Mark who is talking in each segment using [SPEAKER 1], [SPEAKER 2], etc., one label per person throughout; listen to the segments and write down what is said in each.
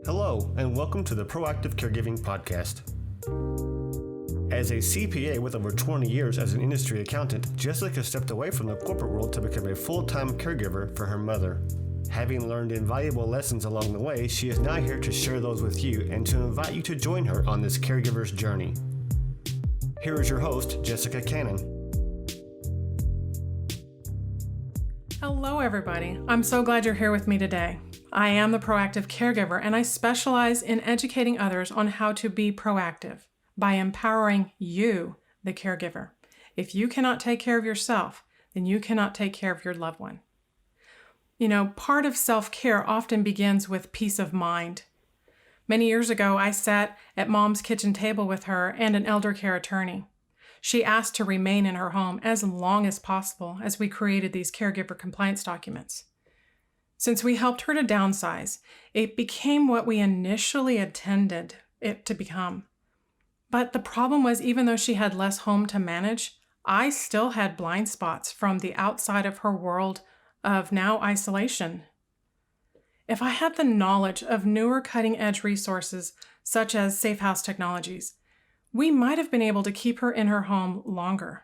[SPEAKER 1] Hello, and welcome to the Proactive Caregiving Podcast. As a CPA with over 20 years as an industry accountant, Jessica stepped away from the corporate world to become a full-time caregiver for her mother. Having learned invaluable lessons along the way, she is now here to share those with you and to invite you to join her on this caregiver's journey. Here is your host, Jessica Cannon.
[SPEAKER 2] Hello, everybody. I'm so glad you're here with me today. I am the Proactive Caregiver, and I specialize in educating others on how to be proactive by empowering you, the caregiver. If you cannot take care of yourself, then you cannot take care of your loved one. You know, part of self-care often begins with peace of mind. Many years ago, I sat at Mom's kitchen table with her and an eldercare attorney. She asked to remain in her home as long as possible as we created these caregiver compliance documents. Since we helped her to downsize, it became what we initially intended it to become. But the problem was, even though she had less home to manage, I still had blind spots from the outside of her world of now isolation. If I had the knowledge of newer cutting-edge resources such as Safehouse Technologies, we might have been able to keep her in her home longer.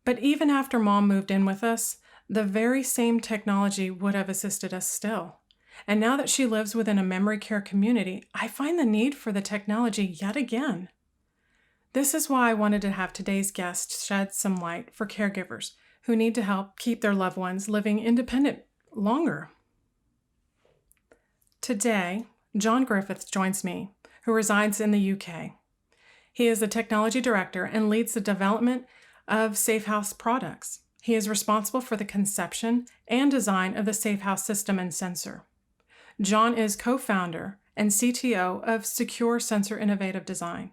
[SPEAKER 2] But even after Mom moved in with us, the very same technology would have assisted us still. And now that she lives within a memory care community, I find the need for the technology yet again. This is why I wanted to have today's guest shed some light for caregivers who need to help keep their loved ones living independent longer. Today, John Griffith joins me, who resides in the UK. He is the technology director and leads the development of Safehouse products. He is responsible for the conception and design of the Safehouse system and sensor. John is co-founder and CTO of Secure Sensor Innovative Design.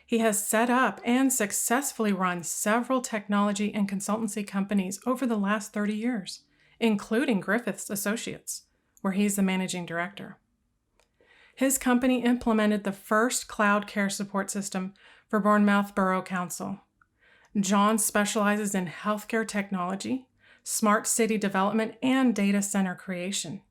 [SPEAKER 2] He has set up and successfully run several technology and consultancy companies over the last 30 years, including Griffith's Associates, where he's the managing director. His company implemented the first cloud care support system for Bournemouth Borough Council. John specializes in healthcare technology, smart city development, and data center creation.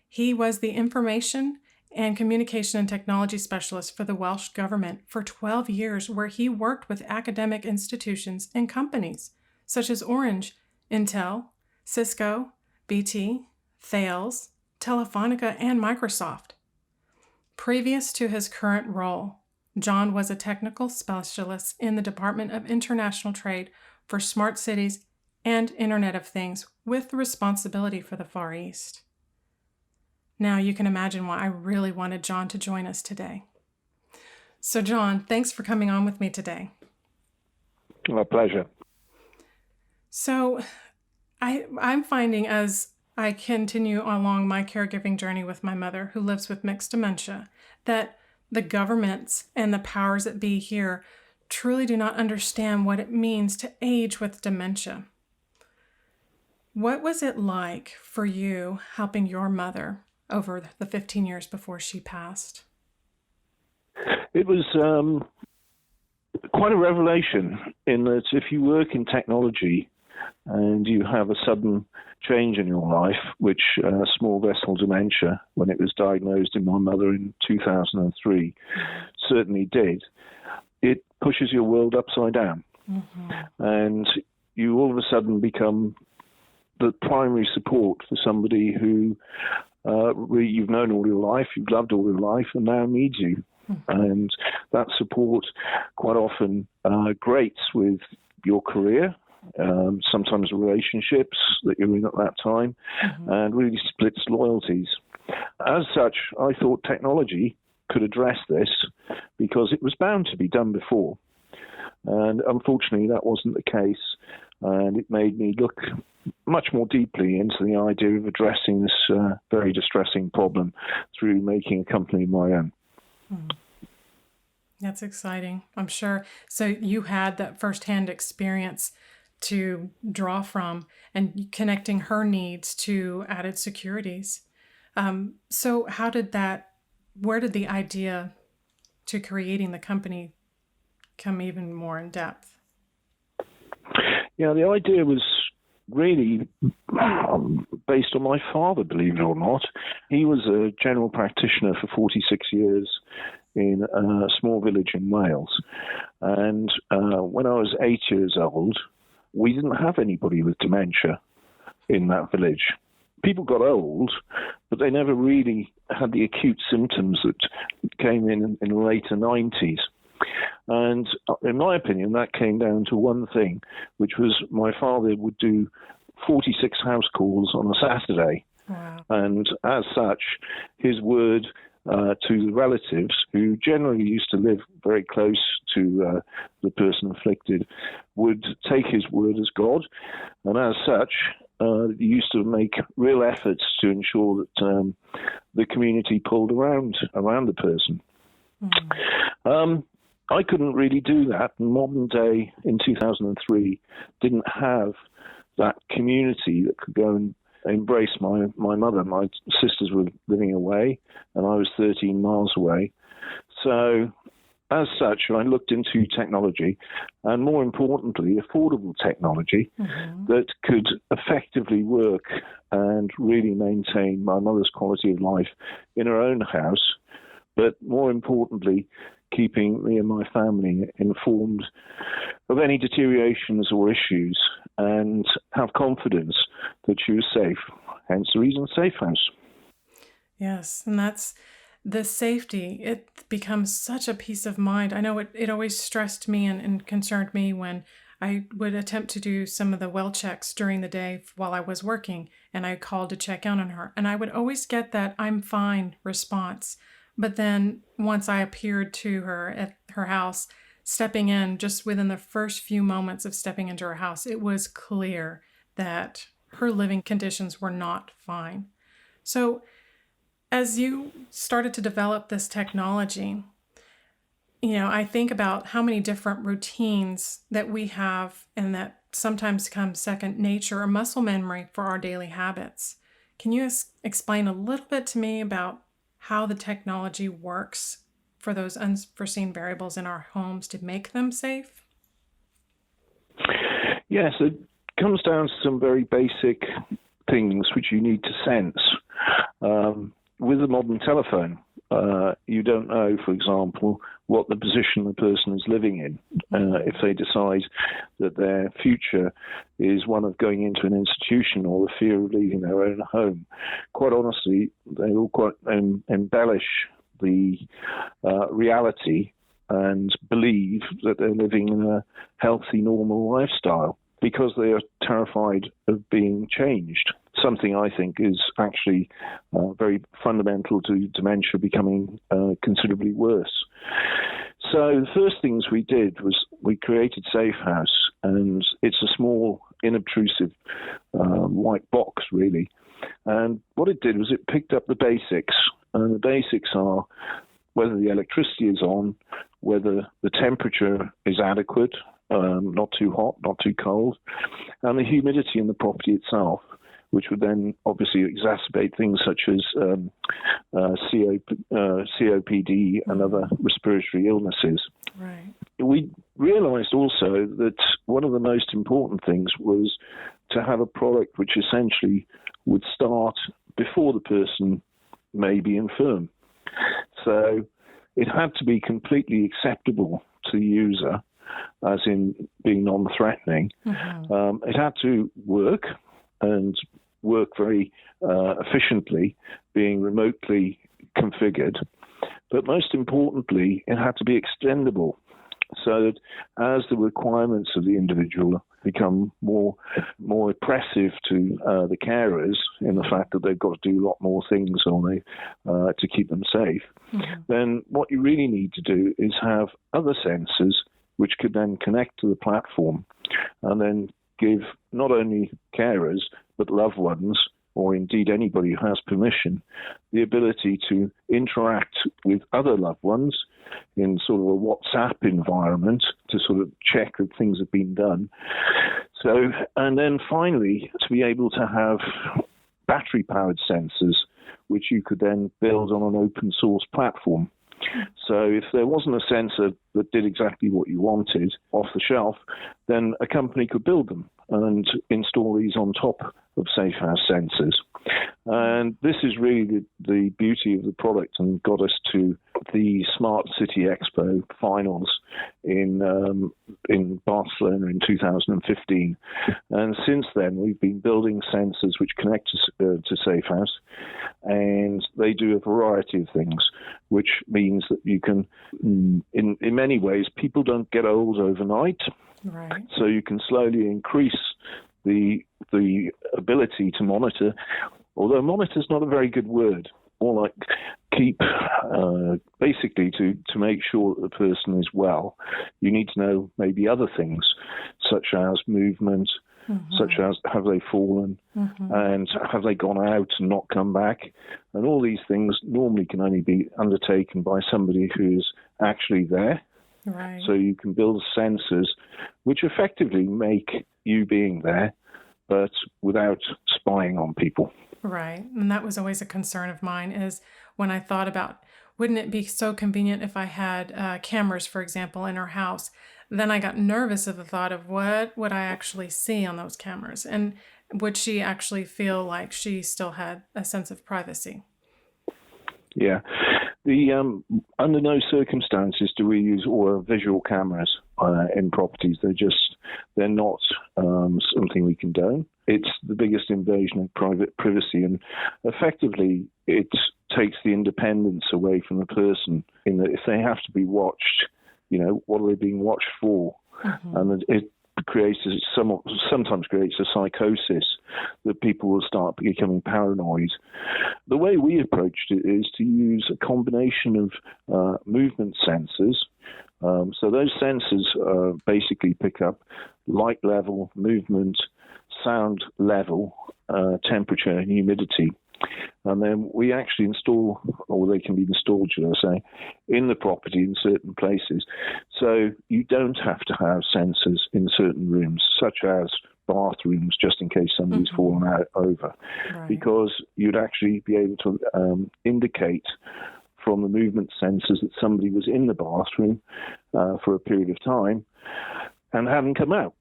[SPEAKER 2] He was the information and communication and technology specialist for the Welsh government for 12 years, where he worked with academic institutions and companies such as Orange, Intel, Cisco, BT, Thales, Telefonica, and Microsoft. Previous to his current role, John was a technical specialist in the Department of International Trade for Smart Cities and Internet of Things, with responsibility for the Far East. Now you can imagine why I really wanted John to join us today. So John, thanks for coming on with me today.
[SPEAKER 3] My pleasure.
[SPEAKER 2] So I'm finding, as I continue along my caregiving journey with my mother, who lives with mixed dementia, that the governments and the powers that be here truly do not understand what it means to age with dementia. What was it like for you helping your mother over the 15 years before she passed?
[SPEAKER 3] It was quite a revelation, in that if you work in technology and you have a sudden change in your life, which small vessel dementia, when it was diagnosed in my mother in 2003, certainly did, it pushes your world upside down. Mm-hmm. And you all of a sudden become the primary support for somebody who you've known all your life, you've loved all your life, and now needs you. Mm-hmm. And that support quite often grates with your career, sometimes relationships that you're in at that time, mm-hmm. and really splits loyalties. As such, I thought technology could address this because it was bound to be done before. And unfortunately, that wasn't the case. And it made me look much more deeply into the idea of addressing this very distressing problem through making a company of my own.
[SPEAKER 2] Mm-hmm. That's exciting, I'm sure. So you had that firsthand experience to draw from and connecting her needs to added securities. So where did the idea to creating the company come even more in depth?
[SPEAKER 3] Yeah, the idea was really based on my father, believe it or not. He was a general practitioner for 46 years in a small village in Wales. And when I was 8 years old, we didn't have anybody with dementia in that village. People got old, but they never really had the acute symptoms that came in the later 90s. And in my opinion, that came down to one thing, which was my father would do 46 house calls on a Saturday.
[SPEAKER 2] Wow.
[SPEAKER 3] And as such, his word to the relatives, who generally used to live very close to the person afflicted, would take his word as God. And as such, he used to make real efforts to ensure that the community pulled around the person. Mm. I couldn't really do that. Modern day, in 2003, didn't have that community that could go and embrace my mother. My sisters were living away, and I was 13 miles away. So, as such, I looked into technology, and more importantly, affordable technology that could effectively work and really maintain my mother's quality of life in her own house, but more importantly, keeping me and my family informed of any deteriorations or issues and have confidence that she was safe. Hence the reason Safehouse.
[SPEAKER 2] Yes, and that's the safety. It becomes such a peace of mind. I know it always stressed me and concerned me when I would attempt to do some of the well checks during the day while I was working, and I called to check in on her. And I would always get that "I'm fine" response. But then once I appeared to her at her house, stepping in, just within the first few moments of stepping into her house, it was clear that her living conditions were not fine. So as you started to develop this technology, I think about how many different routines that we have and that sometimes come second nature or muscle memory for our daily habits. Can you explain a little bit to me about how the technology works for those unforeseen variables in our homes to make them safe?
[SPEAKER 3] Yes, it comes down to some very basic things which you need to sense. With a modern telephone, you don't know, for example, what the position the person is living in. If they decide that their future is one of going into an institution or the fear of leaving their own home, quite honestly, they all quite embellish the reality and believe that they're living in a healthy, normal lifestyle because they are terrified of being changed. Something I think is actually very fundamental to dementia becoming considerably worse. So the first things we did was we created Safehouse, and it's a small, inobtrusive white box, really. And what it did was it picked up the basics, and the basics are whether the electricity is on, whether the temperature is adequate, not too hot, not too cold, and the humidity in the property itself, which would then obviously exacerbate things such as COPD and other respiratory illnesses.
[SPEAKER 2] Right.
[SPEAKER 3] We realized also that one of the most important things was to have a product which essentially would start before the person may be infirm. So it had to be completely acceptable to the user, as in being non-threatening. It had to work, and work very efficiently, being remotely configured. But most importantly, it had to be extendable, so that as the requirements of the individual become more oppressive to the carers in the fact that they've got to do a lot more things to keep them safe, then what you really need to do is have other sensors which could then connect to the platform and then give not only carers but loved ones, or indeed anybody who has permission, the ability to interact with other loved ones in sort of a WhatsApp environment to sort of check that things have been done. So, and then finally, to be able to have battery-powered sensors, which you could then build on an open source platform. So if there wasn't a sensor that did exactly what you wanted off the shelf, then a company could build them and install these on top of Safehouse sensors. And this is really the beauty of the product, and got us to the Smart City Expo finals in Barcelona in 2015. And since then, we've been building sensors which connect to Safehouse, and they do a variety of things, which means that you can, in many ways, people don't get old overnight.
[SPEAKER 2] Right.
[SPEAKER 3] So you can slowly increase the ability to monitor, although monitor is not a very good word, more like keep, basically to make sure that the person is well. You need to know maybe other things, such as movement, such as have they fallen, and have they gone out and not come back. And all these things normally can only be undertaken by somebody who's actually there.
[SPEAKER 2] Right.
[SPEAKER 3] So you can build sensors which effectively make you being there, but without spying on people.
[SPEAKER 2] Right. And that was always a concern of mine, is when I thought about, wouldn't it be so convenient if I had cameras, for example, in our house? Then I got nervous of the thought of what would I actually see on those cameras? And would she actually feel like she still had a sense of privacy?
[SPEAKER 3] Yeah. Under no circumstances do we use all visual cameras in properties. They're not something we condone. It's the biggest invasion of private privacy, and effectively it takes the independence away from the person, in that if they have to be watched, what are they being watched for? And it sometimes creates a psychosis that people will start becoming paranoid. The way we approached it is to use a combination of movement sensors. So those sensors basically pick up light level, movement, sound level, temperature, and humidity. And then we actually install, or they can be installed, should I say, in the property in certain places. So you don't have to have sensors in certain rooms, such as bathrooms, just in case somebody's fallen over. Right. Because you'd actually be able to indicate from the movement sensors that somebody was in the bathroom for a period of time and hadn't come out.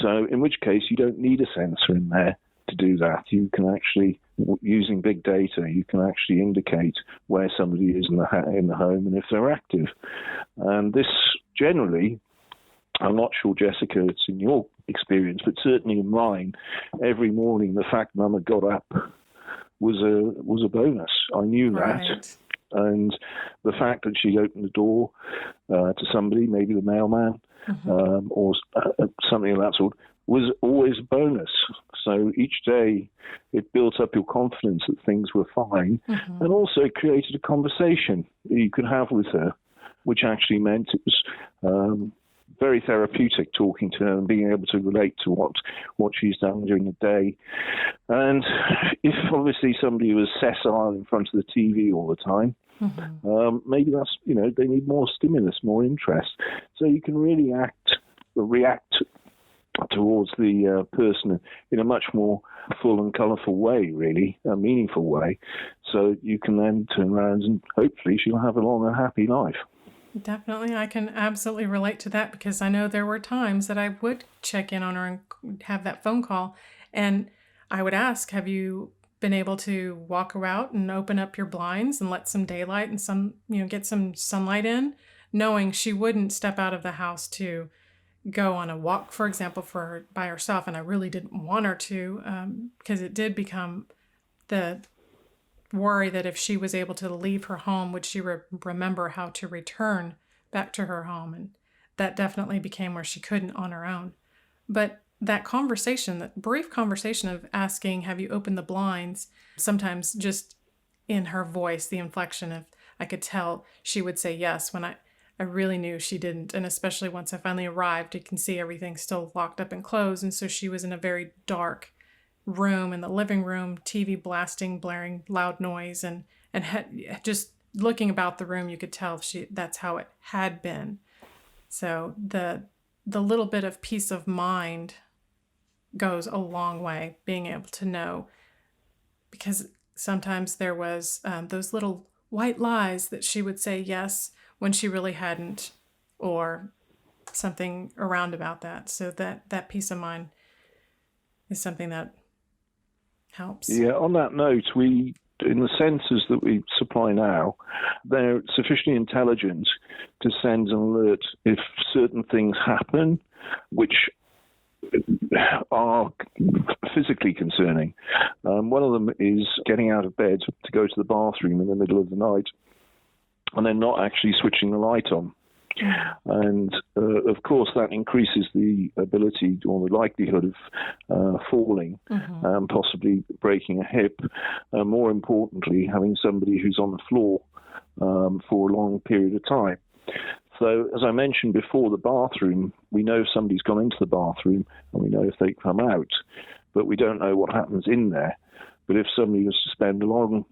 [SPEAKER 3] So in which case you don't need a sensor in there to do that. You can actually, using big data, you can actually indicate where somebody is in the home and if they're active. And this generally, I'm not sure, Jessica, it's in your experience, but certainly in mine, every morning the fact Mum had got up was a bonus. I knew that. And the fact that she opened the door to somebody, maybe the mailman, or something of that sort, was always a bonus. So each day it built up your confidence that things were fine, and also created a conversation that you could have with her, which actually meant it was very therapeutic talking to her and being able to relate to what she's done during the day. And if obviously somebody was sessile in front of the TV all the time, maybe that's, they need more stimulus, more interest. So you can really react towards the person in a much more full and colourful way, really, a meaningful way. So you can then turn around and hopefully she'll have a long and happy life.
[SPEAKER 2] Definitely. I can absolutely relate to that, because I know there were times that I would check in on her and have that phone call, and I would ask, have you been able to walk around and open up your blinds and let some daylight and get some sunlight in, knowing she wouldn't step out of the house to go on a walk, for example, by herself. And I really didn't want her to, because it did become the worry that if she was able to leave her home, would she remember how to return back to her home? And that definitely became where she couldn't on her own. But that conversation, that brief conversation of asking, have you opened the blinds, sometimes just in her voice, the inflection of, I could tell she would say yes when I really knew she didn't. And especially once I finally arrived, you can see everything still locked up and closed. And so she was in a very dark room in the living room, TV blasting, blaring loud noise, and just looking about the room, you could tell that's how it had been. So the little bit of peace of mind goes a long way, being able to know, because sometimes there was those little white lies that she would say yes when she really hadn't, or something around about that. So that peace of mind is something that helps.
[SPEAKER 3] Yeah, on that note, in the sensors that we supply now, they're sufficiently intelligent to send an alert if certain things happen, which are physically concerning. One of them is getting out of bed to go to the bathroom in the middle of the night and then not actually switching the light on. And of course, that increases the ability or the likelihood of falling, possibly breaking a hip. More importantly, having somebody who's on the floor for a long period of time. So, as I mentioned before, the bathroom, we know if somebody's gone into the bathroom and we know if they come out, but we don't know what happens in there. But if somebody was to spend a long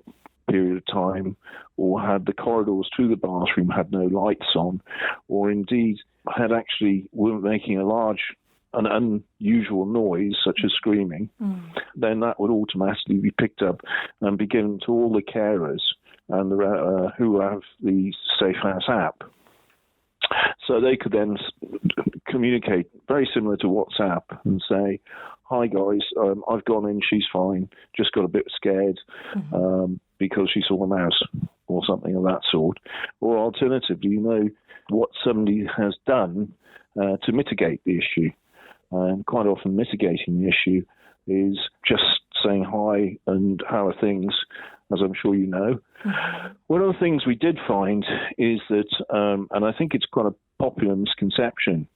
[SPEAKER 3] period of time, or had the corridors to the bathroom had no lights on, or indeed weren't making an unusual noise, such as screaming, then that would automatically be picked up and be given to all the carers and who have the Safehouse app. So they could then communicate, very similar to WhatsApp, and say, "Hi guys, I've gone in, she's fine, just got a bit scared because she saw a mouse," or something of that sort. Or alternatively, what somebody has done to mitigate the issue. And quite often mitigating the issue is just saying hi and how are things, as I'm sure you know. One of the things we did find is that, and I think it's quite a popular misconception,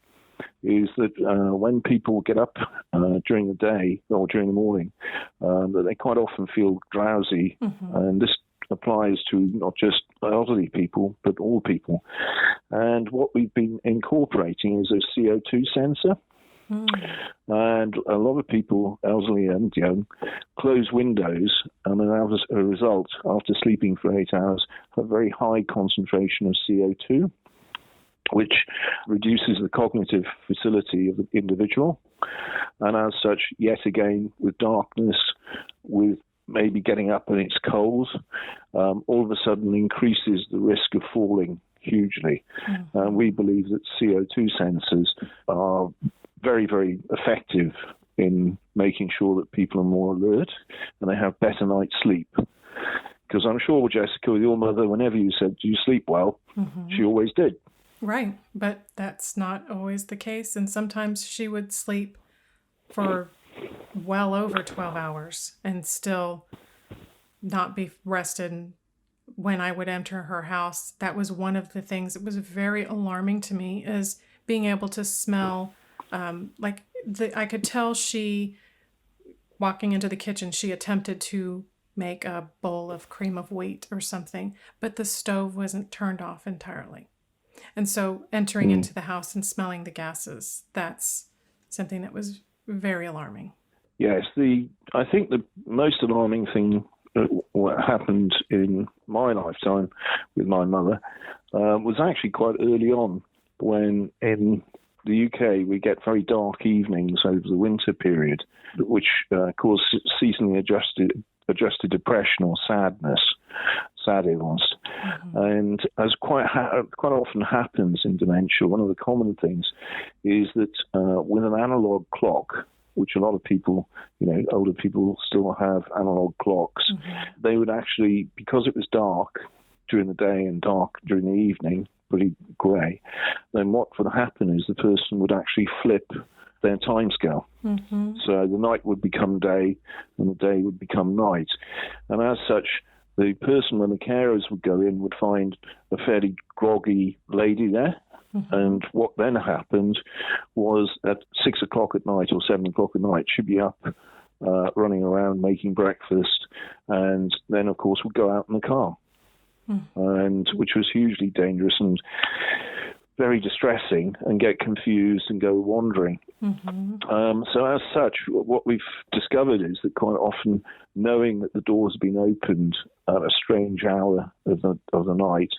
[SPEAKER 3] is that when people get up during the day or during the morning, that they quite often feel drowsy. And this applies to not just elderly people, but all people. And what we've been incorporating is a CO2 sensor. And a lot of people, elderly and young, close windows, and then as a result, after sleeping for 8 hours, have a very high concentration of CO2, which reduces the cognitive facility of the individual. And as such, yet again, with darkness, with maybe getting up and it's cold, all of a sudden increases the risk of falling hugely. And we believe that CO2 sensors are very, very effective in making sure that people are more alert and they have better night's sleep. Because I'm sure, Jessica, with your mother, whenever you said, "Do you sleep well?" she always did.
[SPEAKER 2] Right, but that's not always the case. And sometimes she would sleep for well over 12 hours and still not be rested. When I would enter her house, that was one of the things that was very alarming to me, is being able to smell, I could tell she, walking into the kitchen, she attempted to make a bowl of cream of wheat or something, but the stove wasn't turned off entirely. And so entering into the house and smelling the gases, that's something that was very alarming.
[SPEAKER 3] Yes, I think the most alarming thing what happened in my lifetime with my mother was actually quite early on, when in the UK we get very dark evenings over the winter period, which cause seasonally adjusted depression or sadness, sad illness. And as quite often happens in dementia, one of the common things is that with an analog clock, which a lot of people, older people still have analog clocks, they would actually, because it was dark during the day and dark during the evening, pretty grey, then what would happen is the person would actually flip their timescale. So the night would become day and the day would become night. And as such, the person, when the carers would go in, would find a fairly groggy lady there. And what then happened was at 6 o'clock at night or 7 o'clock at night, she'd be up running around making breakfast, and then, of course, would go out in the car, and which was hugely dangerous and very distressing, and get confused and go wandering. So as such, what we've discovered is that quite often, knowing that the doors have been opened at a strange hour of the night,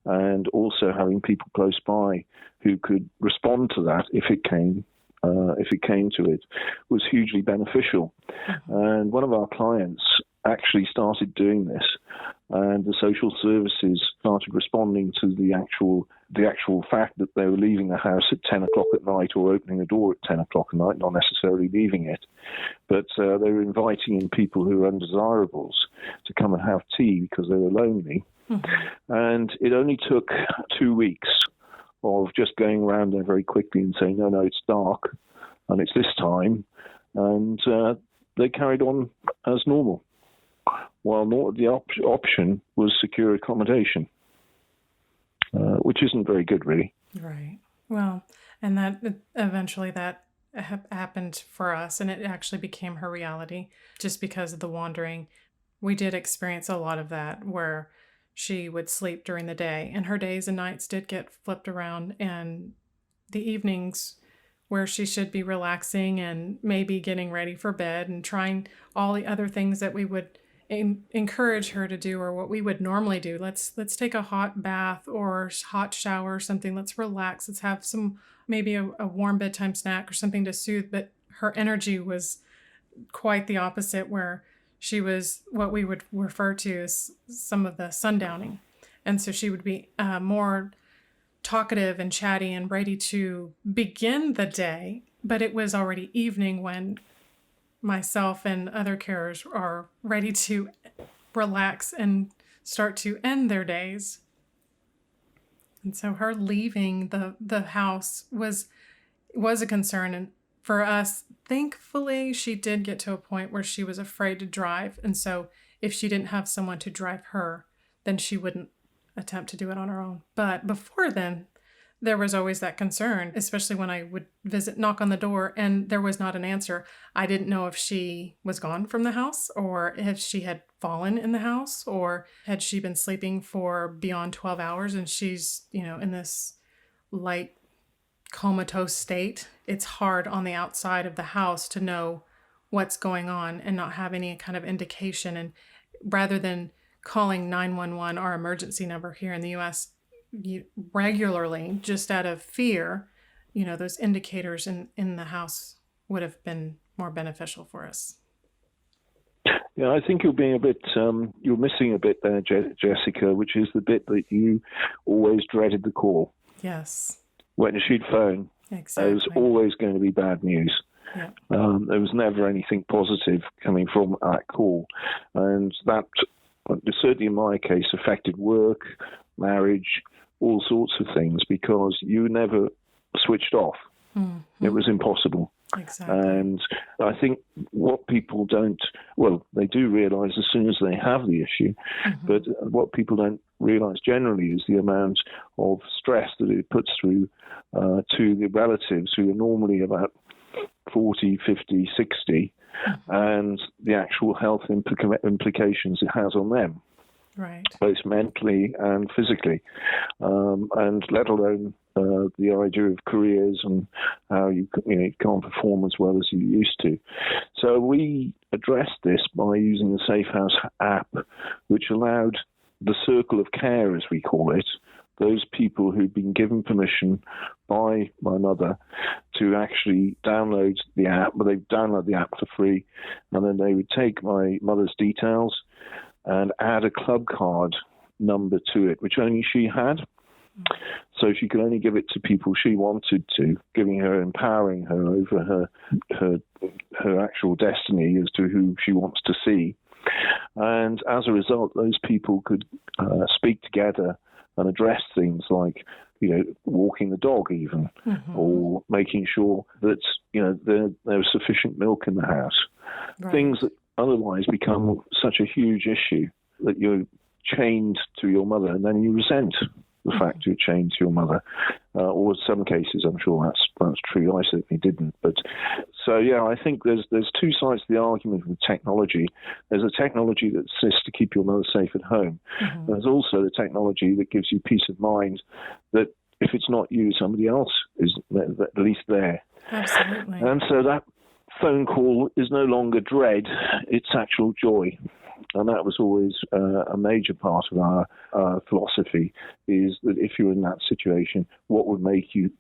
[SPEAKER 3] and also having people close by who could respond to that if it came to it, was hugely beneficial. And one of our clients actually started doing this and the social services started responding to the actual fact that they were leaving the house at 10 o'clock at night or opening the door at 10 o'clock at night, not necessarily leaving it. But they were inviting in people who were undesirables to come and have tea because they were lonely. Mm-hmm. And it only took 2 weeks of just going around there very quickly and saying, no, it's dark and it's this time. And they carried on as normal. While the option was secure accommodation, which isn't very good, really.
[SPEAKER 2] Right. Well, and that eventually that happened for us, and it actually became her reality just because of the wandering. We did experience a lot of that where she would sleep during the day, and her days and nights did get flipped around, and the evenings where she should be relaxing and maybe getting ready for bed and trying all the other things that we would encourage her to do, or what we would normally do. Let's take a hot bath or hot shower or something. Let's relax. Let's have maybe a warm bedtime snack or something to soothe. But her energy was quite the opposite, where she was what we would refer to as some of the sundowning. And so she would be more talkative and chatty and ready to begin the day, but it was already evening when myself and other carers are ready to relax and start to end their days. And so her leaving the house was a concern. And for us, thankfully, she did get to a point where she was afraid to drive. And so if she didn't have someone to drive her, then she wouldn't attempt to do it on her own. But before then, there was always that concern, especially when I would knock on the door and there was not an answer. I didn't know if she was gone from the house, or if she had fallen in the house, or had she been sleeping for beyond 12 hours and she's, in this light comatose state. It's hard on the outside of the house to know what's going on and not have any kind of indication. And rather than calling 911, our emergency number here in the U.S., regularly, just out of fear, those indicators in the house would have been more beneficial for us.
[SPEAKER 3] Yeah, I think you're being you're missing a bit there, Jessica, which is the bit that you always dreaded the call.
[SPEAKER 2] Yes.
[SPEAKER 3] When she'd phone,
[SPEAKER 2] exactly.
[SPEAKER 3] There was always going to be bad news.
[SPEAKER 2] Yeah.
[SPEAKER 3] There was never anything positive coming from that call. And that, certainly in my case, affected work, marriage, all sorts of things, because you never switched off. Mm-hmm. It was impossible.
[SPEAKER 2] Exactly.
[SPEAKER 3] And I think what people they do realize as soon as they have the issue, mm-hmm. but what people don't realize generally is the amount of stress that it puts through to the relatives, who are normally about 40, 50, 60, mm-hmm. and the actual health implications it has on them.
[SPEAKER 2] Right.
[SPEAKER 3] Both mentally and physically, and let alone the idea of careers and how you can't perform as well as you used to. So we addressed this by using the Safehouse app, which allowed the circle of care, as we call it, those people who'd been given permission by my mother to actually download the app, but they'd download the app for free, and then they would take my mother's details and add a club card number to it, which only she had. So she could only give it to people she wanted to, empowering her over her actual destiny as to who she wants to see. And as a result, those people could speak together and address things like, walking the dog even, mm-hmm. or making sure that, there was sufficient milk in the house. Right. Things that otherwise become such a huge issue that you're chained to your mother, and then you resent the fact you're chained to your mother. Or in some cases, I'm sure that's true. I certainly didn't. But so, yeah, I think there's two sides to the argument with technology. There's a technology that assists to keep your mother safe at home. Mm-hmm. There's also the technology that gives you peace of mind that if it's not you, somebody else is at least there.
[SPEAKER 2] Absolutely.
[SPEAKER 3] And so that phone call is no longer dread, it's actual joy. And that was always a major part of our philosophy, is that if you're in that situation, what would make you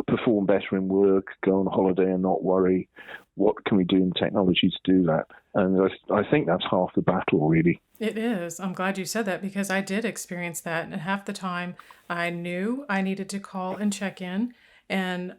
[SPEAKER 3] perform better in work, go on holiday and not worry. What can we do in technology to do that? And I think that's half the battle, really.
[SPEAKER 2] It is. I'm glad you said that, because I did experience that. And half the time I knew I needed to call and check in. And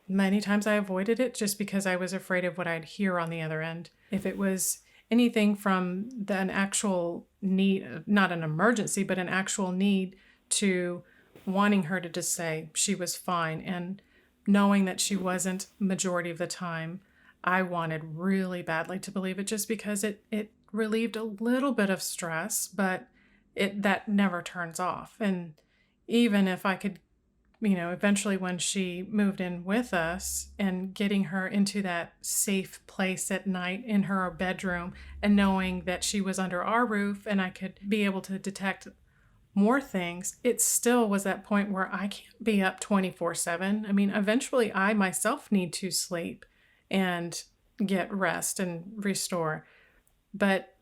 [SPEAKER 2] many times I avoided it just because I was afraid of what I'd hear on the other end. If it was anything from an actual need, not an emergency, but an actual need, to wanting her to just say she was fine, and knowing that she wasn't majority of the time, I wanted really badly to believe it, just because it relieved a little bit of stress, but that never turns off. And even if I could, eventually when she moved in with us, and getting her into that safe place at night in her bedroom, and knowing that she was under our roof and I could be able to detect more things, it still was that point where I can't be up 24/7. I mean, eventually I myself need to sleep and get rest and restore. But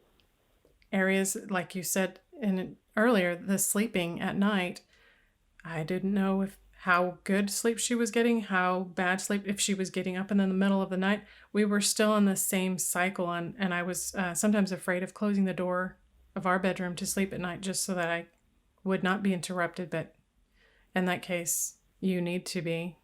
[SPEAKER 2] areas, like you said earlier, the sleeping at night, I didn't know how good sleep she was getting, how bad sleep, if she was getting up in the middle of the night. We were still in the same cycle, and I was sometimes afraid of closing the door of our bedroom to sleep at night, just so that I would not be interrupted. But in that case, you need to be.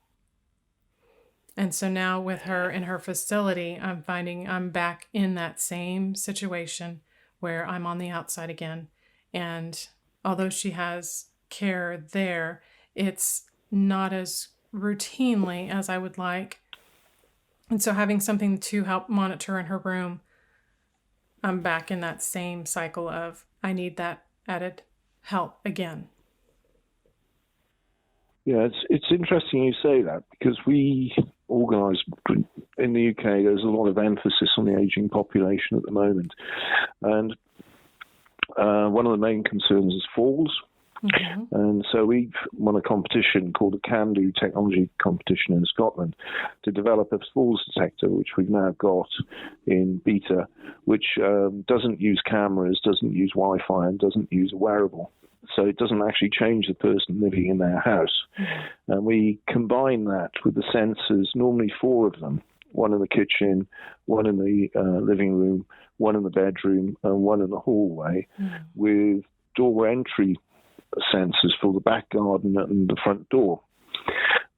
[SPEAKER 2] And so now with her in her facility, I'm finding I'm back in that same situation where I'm on the outside again. And although she has care there, it's not as routinely as I would like. And so having something to help monitor in her room, I'm back in that same cycle of I need that added help again.
[SPEAKER 3] Yeah, it's interesting you say that, because we organise in the UK. There's a lot of emphasis on the ageing population at the moment, and one of the main concerns is falls. Mm-hmm. And so we've won a competition called the Can-Do Technology Competition in Scotland to develop a falls detector, which we've now got in beta, which doesn't use cameras, doesn't use Wi-Fi, and doesn't use a wearable. So it doesn't actually change the person living in their house. Mm-hmm. And we combine that with the sensors, normally 4 of them, one in the kitchen, one in the living room, one in the bedroom, and one in the hallway, with door entry sensors for the back garden and the front door.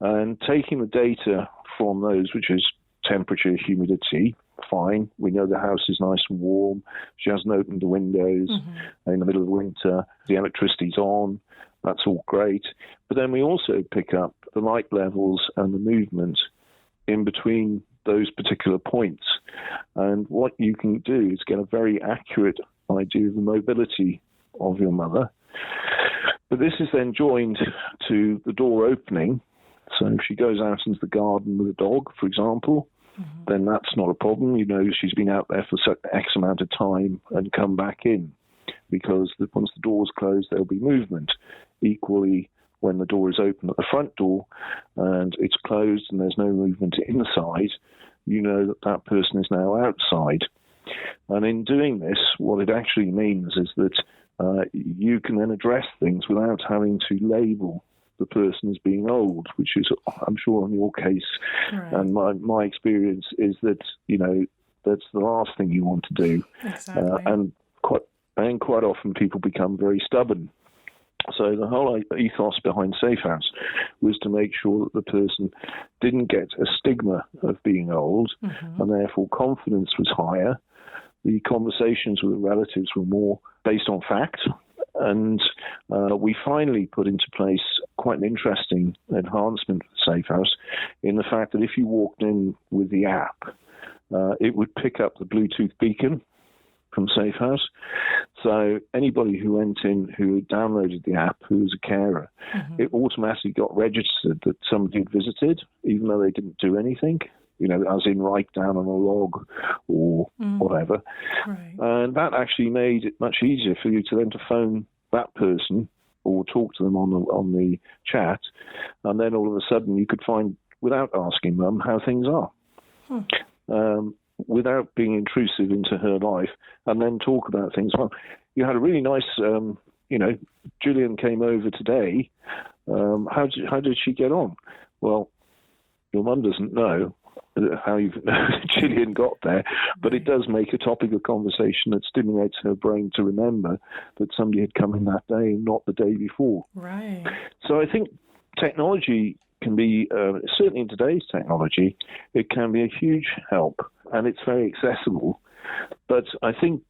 [SPEAKER 3] And taking the data from those, which is temperature, humidity, fine. We know the house is nice and warm. She hasn't opened the windows in the middle of winter. The electricity's on. That's all great. But then we also pick up the light levels and the movement in between those particular points. And what you can do is get a very accurate idea of the mobility of your mother. But this is then joined to the door opening. So if she goes out into the garden with a dog, for example, then that's not a problem. You know she's been out there for X amount of time and come back in, because once the door's closed, there'll be movement. Equally, when the door is open at the front door and it's closed and there's no movement inside, you know that that person is now outside. And in doing this, what it actually means is that you can then address things without having to label the person as being old, which is, I'm sure, in your case, right. And my experience is that, you know, that's the last thing you want to do.
[SPEAKER 2] Exactly.
[SPEAKER 3] And quite often people become very stubborn. So the whole ethos behind Safehouse was to make sure that the person didn't get a stigma of being old, and therefore confidence was higher. The conversations with the relatives were more based on fact. And we finally put into place quite an interesting enhancement for Safehouse in the fact that if you walked in with the app, it would pick up the Bluetooth beacon from Safehouse. So anybody who went in who had downloaded the app, who was a carer, it automatically got registered that somebody had visited, even though they didn't do anything. You know, as in write down on a log or whatever.
[SPEAKER 2] Right.
[SPEAKER 3] And that actually made it much easier for you to then to phone that person or talk to them on the chat. And then all of a sudden you could find, without asking them, how things are. Without being intrusive into her life, and then talk about things. Well, you had a really nice, Julian came over today. How did she get on? Well, Your mum doesn't know how Gillian got there, but it does make a topic of conversation that stimulates her brain to remember that somebody had come in that day and not the day before.
[SPEAKER 2] Right.
[SPEAKER 3] So I think technology can be, certainly in today's technology, it can be a huge help, and it's very accessible. But I think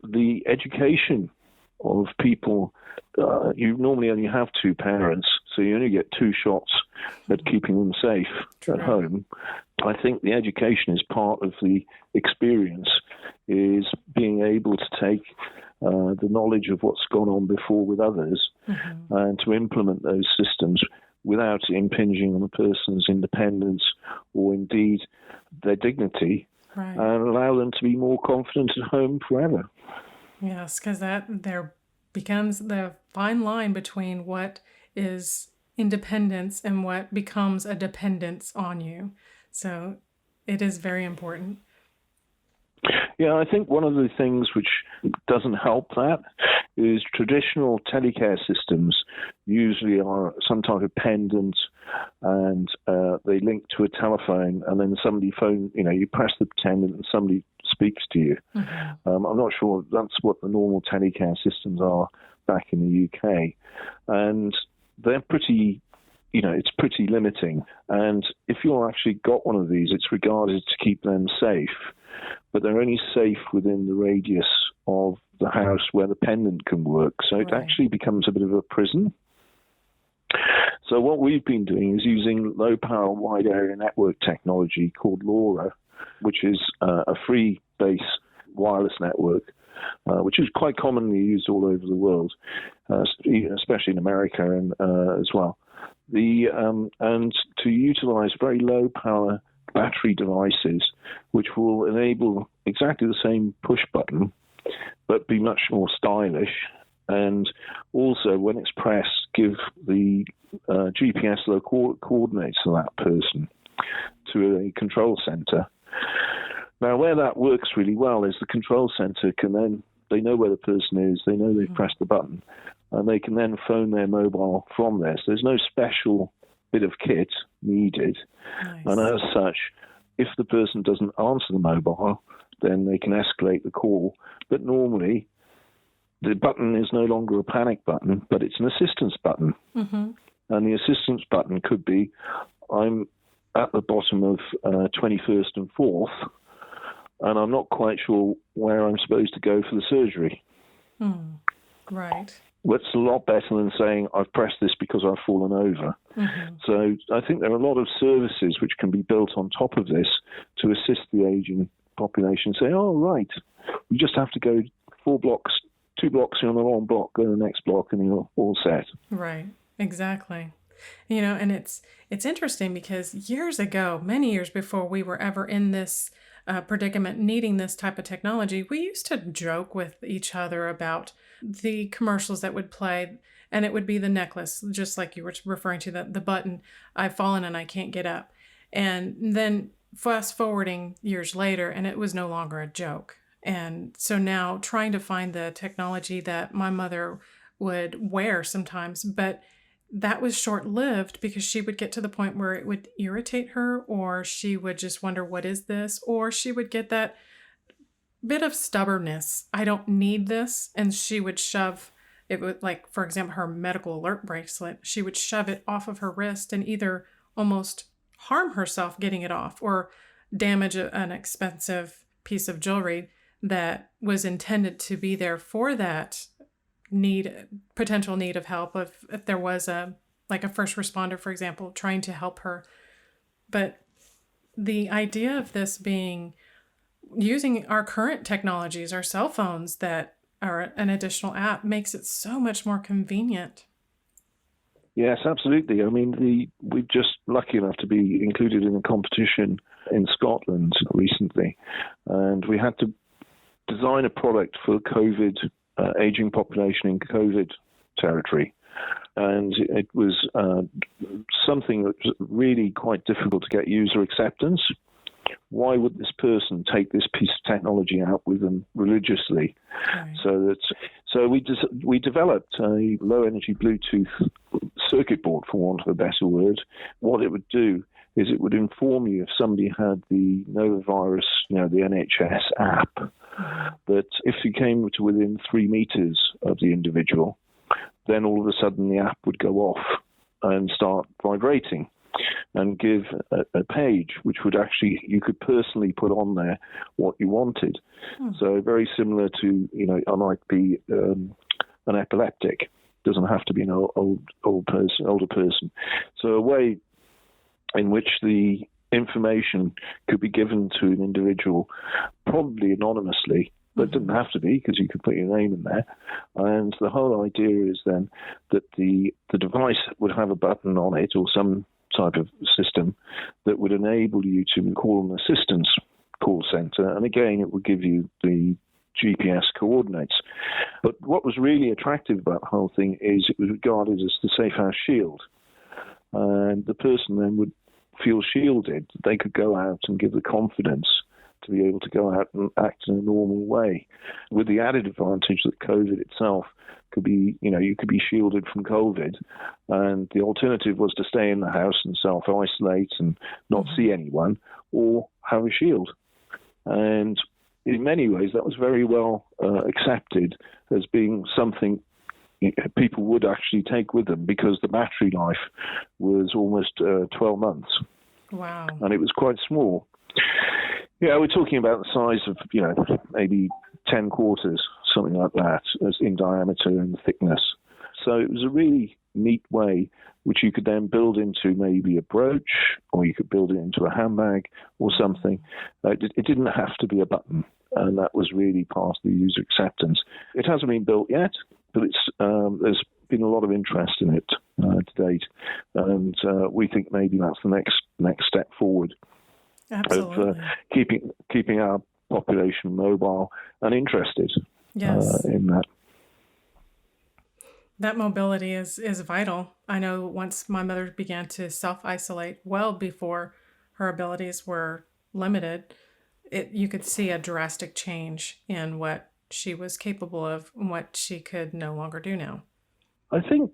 [SPEAKER 3] the education of people, you normally only have two parents, so you only get two shots at keeping them safe at home. I think the education is part of the experience, is being able to take the knowledge of what's gone on before with others and to implement those systems without impinging on a person's independence or indeed their dignity, and allow them to be more confident at home forever.
[SPEAKER 2] Yes, because there becomes the fine line between what is independence and what becomes a dependence on you. So it is very important.
[SPEAKER 3] Yeah, I think one of the things which doesn't help that is traditional telecare systems usually are some type of pendant, and they link to a telephone, and then somebody you press the pendant and somebody speaks to you. I'm not sure that's what the normal telecare systems are back in the UK, and they're pretty, it's pretty limiting. And if you've actually got one of these, it's regarded to keep them safe, but they're only safe within the radius of the house where the pendant can work. So it actually becomes a bit of a prison. So what we've been doing is using low-power wide area network technology called LoRa, which is a free base wireless network, which is quite commonly used all over the world, especially in America and as well. And to utilize very low-power battery devices, which will enable exactly the same push button, but be much more stylish, and also when it's pressed, give the GPS coordinates of that person to a control center. Now, where that works really well is the control center they know where the person is, they know they've pressed the button, and they can then phone their mobile from there. So there's no special bit of kit needed.
[SPEAKER 2] Nice.
[SPEAKER 3] And as such, if the person doesn't answer the mobile, then they can escalate the call. But normally, the button is no longer a panic button, but it's an assistance button. And the assistance button could be, I'm at the bottom of 21st and 4th, and I'm not quite sure where I'm supposed to go for the surgery.
[SPEAKER 2] Right.
[SPEAKER 3] That's a lot better than saying, I've pressed this because I've fallen over. So I think there are a lot of services which can be built on top of this to assist the aging population. Say, oh, right, you just have to go 2 blocks, you're on the wrong block, go to the next block, and you're all set.
[SPEAKER 2] Right, exactly. And it's interesting because years ago, many years before we were ever in this predicament needing this type of technology, we used to joke with each other about the commercials that would play, and it would be the necklace, just like you were referring to, the button, I've fallen and I can't get up. And then fast forwarding years later, and it was no longer a joke. And so now trying to find the technology that my mother would wear sometimes, but that was short-lived because she would get to the point where it would irritate her, or she would just wonder, what is this? Or she would get that bit of stubbornness. I don't need this. And she would shove it, would, like, for example, her medical alert bracelet, she would shove it off of her wrist and either almost harm herself getting it off or damage an expensive piece of jewelry that was intended to be there for that potential need of help if there was a first responder, for example, trying to help her. But the idea of this being using our current technologies, our cell phones that are an additional app, makes it so much more convenient.
[SPEAKER 3] Yes, absolutely. I mean, we're just lucky enough to be included in a competition in Scotland recently, and we had to design a product for COVID, aging population in COVID territory. And it was something that was really quite difficult to get user acceptance. Why would this person take this piece of technology out with them religiously? Right. So we developed a low energy Bluetooth circuit board, for want of a better word. What it would do is it would inform you if somebody had the Novavirus, the NHS app, that if you came to within 3 meters of the individual, then all of a sudden the app would go off and start vibrating and give a page which would actually, you could personally put on there what you wanted. So very similar to, I might be an epileptic. Doesn't have to be an older person. So a way in which the information could be given to an individual, probably anonymously, but it doesn't have to be, because you could put your name in there. And the whole idea is then that the device would have a button on it or some type of system that would enable you to call an assistance call center. And again, it would give you the GPS coordinates. But what was really attractive about the whole thing is it was regarded as the Safehouse Shield. And the person then would feel shielded. They could go out and give the confidence to be able to go out and act in a normal way, with the added advantage that COVID itself could be, you could be shielded from COVID, and the alternative was to stay in the house and self-isolate and not see anyone, or have a shield. And in many ways, that was very well accepted as being something people would actually take with them, because the battery life was almost 12 months.
[SPEAKER 2] Wow.
[SPEAKER 3] And it was quite small. Yeah, we're talking about the size of, maybe 10 quarters, something like that, as in diameter and thickness. So it was a really neat way, which you could then build into maybe a brooch, or you could build it into a handbag or something. It didn't have to be a button, and that was really part of the user acceptance. It hasn't been built yet, but there's been a lot of interest in it to date, and we think maybe that's the next step forward.
[SPEAKER 2] Absolutely.
[SPEAKER 3] Of keeping our population mobile and interested in that.
[SPEAKER 2] That mobility is vital. I know once my mother began to self-isolate well before her abilities were limited, you could see a drastic change in what she was capable of and what she could no longer do now.
[SPEAKER 3] I think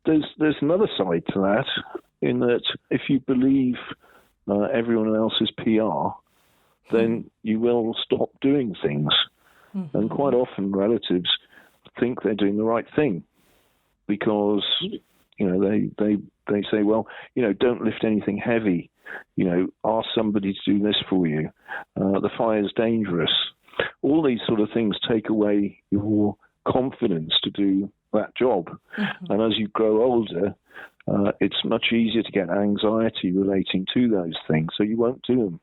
[SPEAKER 3] there's another side to that, in that if you believe everyone else's PR, then you will stop doing things. Mm-hmm. And quite often relatives think they're doing the right thing, because they say, well, don't lift anything heavy, ask somebody to do this for you, the fire's dangerous. All these sort of things take away your confidence to do that job. Mm-hmm. And as you grow older, it's much easier to get anxiety relating to those things, so you won't do them.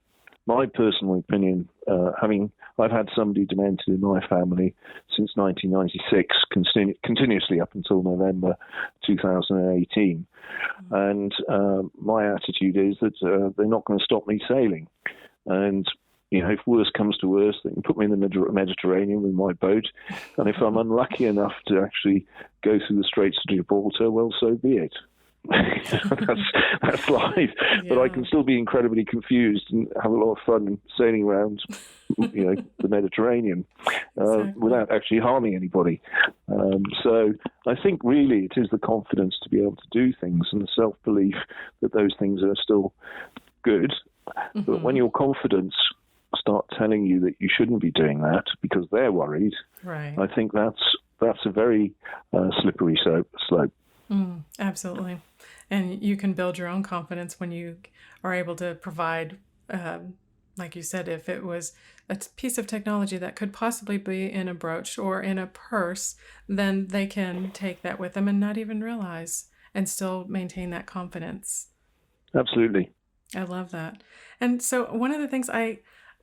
[SPEAKER 3] My personal opinion, I've had somebody demented in my family since 1996, continuously up until November 2018. And my attitude is that they're not going to stop me sailing. And, if worse comes to worse, they can put me in the Mediterranean with my boat. And if I'm unlucky enough to actually go through the Straits of Gibraltar, well, so be it. that's life. Yeah. But I can still be incredibly confused and have a lot of fun sailing around, the Mediterranean without actually harming anybody. So I think really it is the confidence to be able to do things and the self-belief that those things are still good. Mm-hmm. But when your confidence start telling you that you shouldn't be doing that because they're worried, right, I think that's a very slippery slope.
[SPEAKER 2] Absolutely. And you can build your own confidence when you are able to provide, like you said, if it was a piece of technology that could possibly be in a brooch or in a purse, then they can take that with them and not even realize, and still maintain that confidence.
[SPEAKER 3] Absolutely.
[SPEAKER 2] I love that. And so one of the things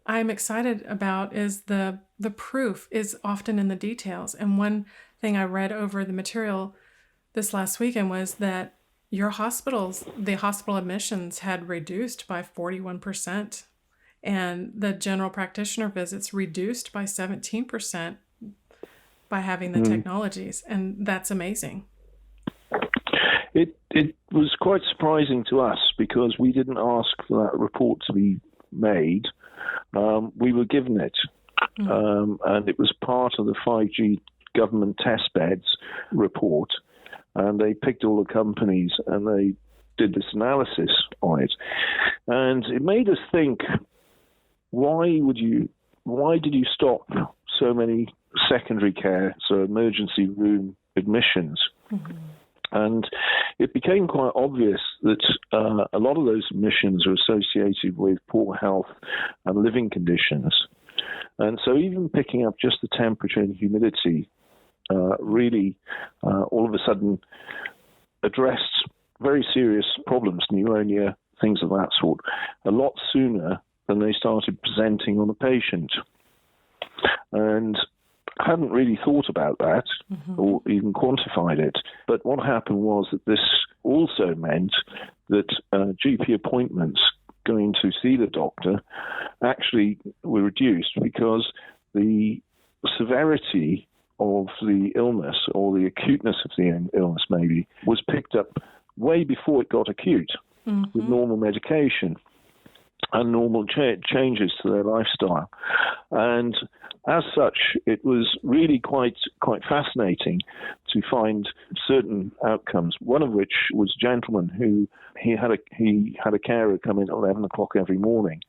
[SPEAKER 2] I'm excited about is the proof is often in the details. And one thing I read over the material this last weekend was that the hospital admissions had reduced by 41%, and the general practitioner visits reduced by 17% by having the technologies. And that's amazing.
[SPEAKER 3] It was quite surprising to us, because we didn't ask for that report to be made. We were given it, and it was part of the 5G government test beds report. And they picked all the companies and they did this analysis on it. And it made us think, why did you stop so many secondary care, so emergency room admissions? Mm-hmm. And it became quite obvious that a lot of those admissions are associated with poor health and living conditions. And so even picking up just the temperature and humidity really all of a sudden addressed very serious problems, pneumonia, things of that sort, a lot sooner than they started presenting on a patient. And I hadn't really thought about that or even quantified it. But what happened was that this also meant that GP appointments going to see the doctor actually were reduced because the severity of the illness, or the acuteness of the illness maybe, was picked up way before it got acute with normal medication and normal changes to their lifestyle. And as such, it was really quite fascinating to find certain outcomes, one of which was a gentleman who he had a carer come in at 11 o'clock every morning.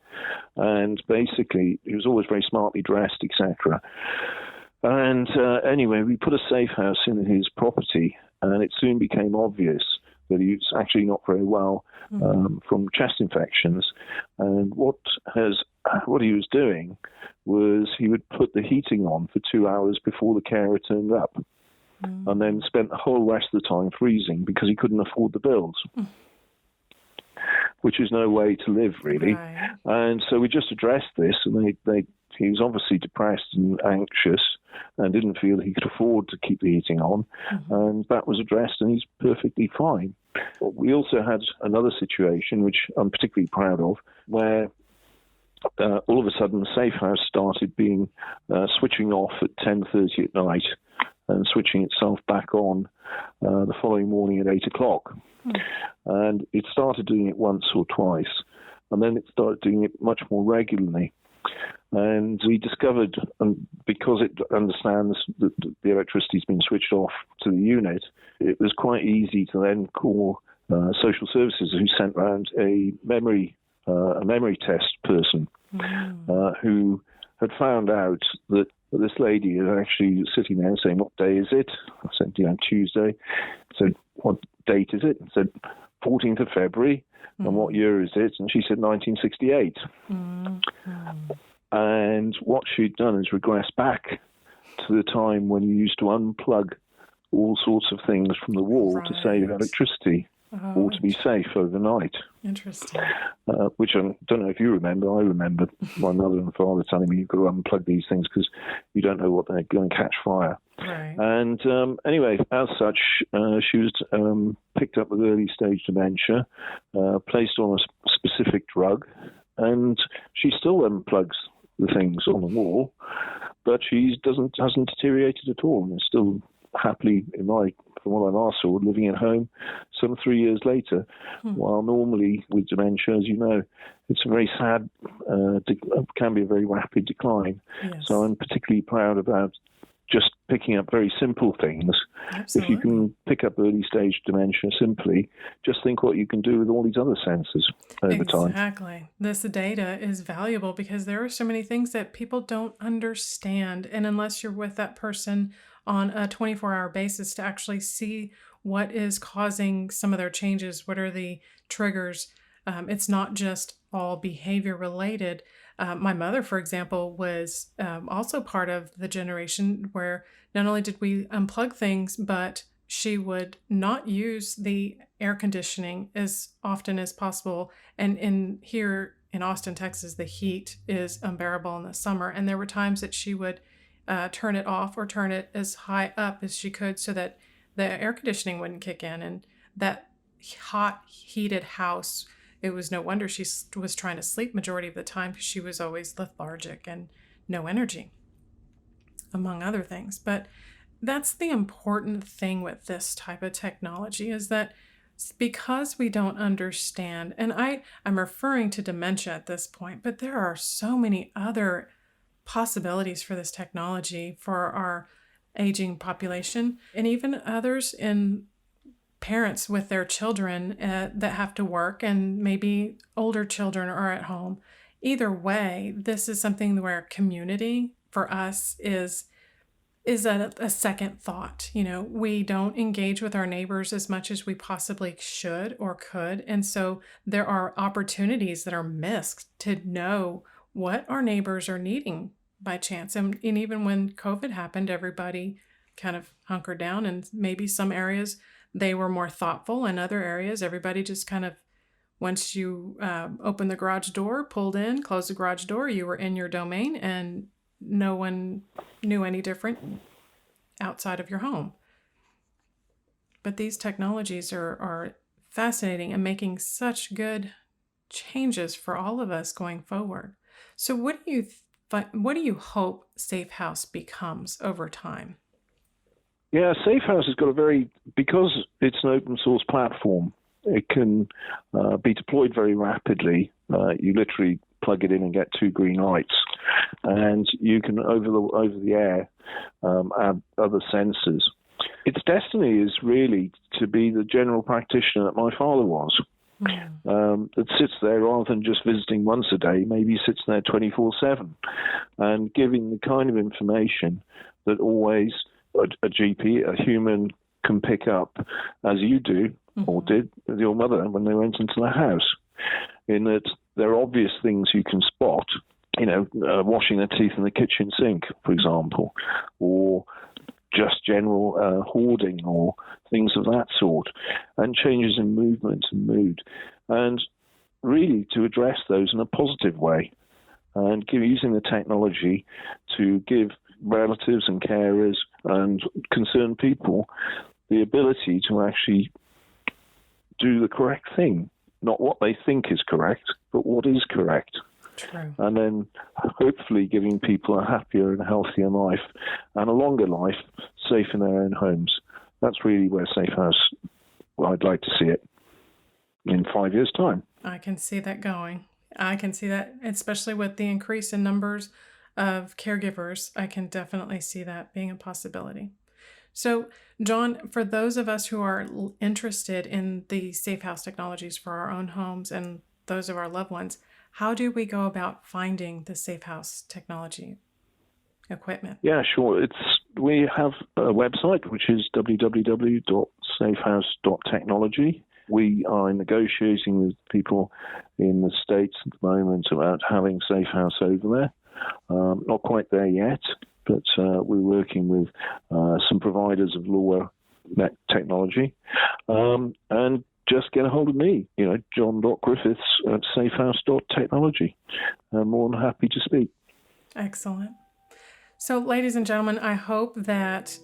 [SPEAKER 3] And basically, he was always very smartly dressed, etc. And anyway, we put a safe house in his property, and it soon became obvious that he was actually not very well from chest infections. And what he was doing was he would put the heating on for 2 hours before the carer turned up, and then spent the whole rest of the time freezing because he couldn't afford the bills, which is no way to live, really. Right. And so we just addressed this, and he was obviously depressed and anxious and didn't feel he could afford to keep the heating on. And that was addressed, and he's perfectly fine. We also had another situation, which I'm particularly proud of, where all of a sudden the safe house started being switching off at 10:30 at night and switching itself back on the following morning at 8 o'clock. And it started doing it once or twice, and then it started doing it much more regularly. And we discovered, because it understands that the electricity's been switched off to the unit, it was quite easy to then call social services, who sent round a memory test person who had found out that this lady is actually sitting there saying, "What day is it?" I said, "Tuesday." I said, "What date is it?" I said, 14th of February. And what year is it? And she said 1968. And what she'd done is regress back to the time when you used to unplug all sorts of things from the wall to save electricity or to be safe overnight.
[SPEAKER 2] Interesting.
[SPEAKER 3] Which I don't know if you remember. I remember my mother and father telling me you've got to unplug these things because you don't know what they're going to catch fire.
[SPEAKER 2] Right.
[SPEAKER 3] And anyway, as such, she was picked up with early stage dementia, placed on a specific drug, and she still unplugs the things on the wall, but she hasn't deteriorated at all, and is still happily, from what I last saw, living at home some 3 years later. While normally with dementia, as you know, it's a very sad, can be a very rapid decline. Yes. So I'm particularly proud about just picking up very simple things. Absolutely. If you can pick up early stage dementia simply, just think what you can do with all these other senses over time.
[SPEAKER 2] Exactly. This data is valuable because there are so many things that people don't understand. And unless you're with that person on a 24-hour basis to actually see what is causing some of their changes, what are the triggers, it's not just all behavior related. My mother, for example, was also part of the generation where not only did we unplug things, but she would not use the air conditioning as often as possible. And here in Austin, Texas, the heat is unbearable in the summer. And there were times that she would turn it off or turn it as high up as she could so that the air conditioning wouldn't kick in. And that hot, heated house, it was no wonder she was trying to sleep majority of the time because she was always lethargic and no energy, among other things. But that's the important thing with this type of technology, is that because we don't understand, and I'm referring to dementia at this point, but there are so many other possibilities for this technology for our aging population, and even others in parents with their children that have to work, and maybe older children are at home. Either way, this is something where community for us is a second thought. We don't engage with our neighbors as much as we possibly should or could. And so there are opportunities that are missed to know what our neighbors are needing by chance. And even when COVID happened, everybody kind of hunkered down, and maybe some areas they were more thoughtful, and other areas everybody just kind of, once you opened the garage door, pulled in, closed the garage door, you were in your domain, and no one knew any different outside of your home. But these technologies are fascinating and making such good changes for all of us going forward. So what do you hope Safehouse becomes over time?
[SPEAKER 3] Yeah, Safehouse has got because it's an open source platform, it can be deployed very rapidly. You literally plug it in and get 2 green lights, and you can over the air add other sensors. Its destiny is really to be the general practitioner that my father was. That sits there rather than just visiting once a day, maybe sits there 24/7 and giving the kind of information that always a GP, a human, can pick up, as you do or did with your mother when they went into the house. In that there are obvious things you can spot, washing their teeth in the kitchen sink, for example, or just general hoarding or things of that sort, and changes in movement and mood, and really to address those in a positive way, and using the technology to give relatives and carers and concerned people the ability to actually do the correct thing, not what they think is correct, but what is correct.
[SPEAKER 2] True.
[SPEAKER 3] And then hopefully giving people a happier and healthier life and a longer life, safe in their own homes. That's really where Safehouse, I'd like to see it in 5 years' time.
[SPEAKER 2] I can see that going. I can see that, especially with the increase in numbers of caregivers. I can definitely see that being a possibility. So, John, for those of us who are interested in the Safehouse technologies for our own homes and those of our loved ones, how do we go about finding the Safehouse technology equipment?
[SPEAKER 3] Yeah, sure. We have a website, which is www.safehouse.technology. We are negotiating with people in the States at the moment about having Safehouse over there. Not quite there yet, but we're working with some providers of lower net technology. And just get a hold of me, john.griffiths@safehouse.technology. I'm more than happy to speak.
[SPEAKER 2] Excellent. So, ladies and gentlemen, I hope that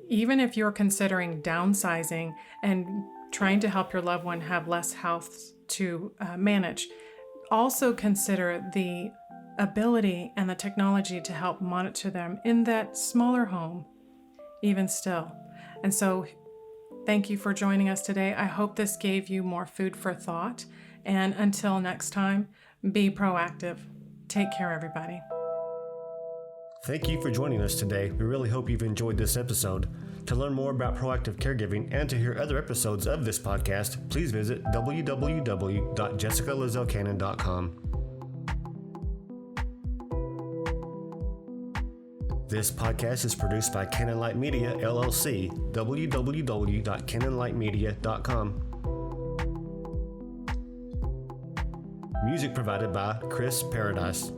[SPEAKER 2] even if you're considering downsizing and trying to help your loved one have less health to manage, also consider the ability and the technology to help monitor them in that smaller home, even still. And so, thank you for joining us today. I hope this gave you more food for thought. And until next time, be proactive. Take care, everybody.
[SPEAKER 1] Thank you for joining us today. We really hope you've enjoyed this episode. To learn more about proactive caregiving and to hear other episodes of this podcast, please visit www.jessicalazelcannon.com. This podcast is produced by Cannon Light Media, LLC, www.cannonlightmedia.com. Music provided by Chris Paradise.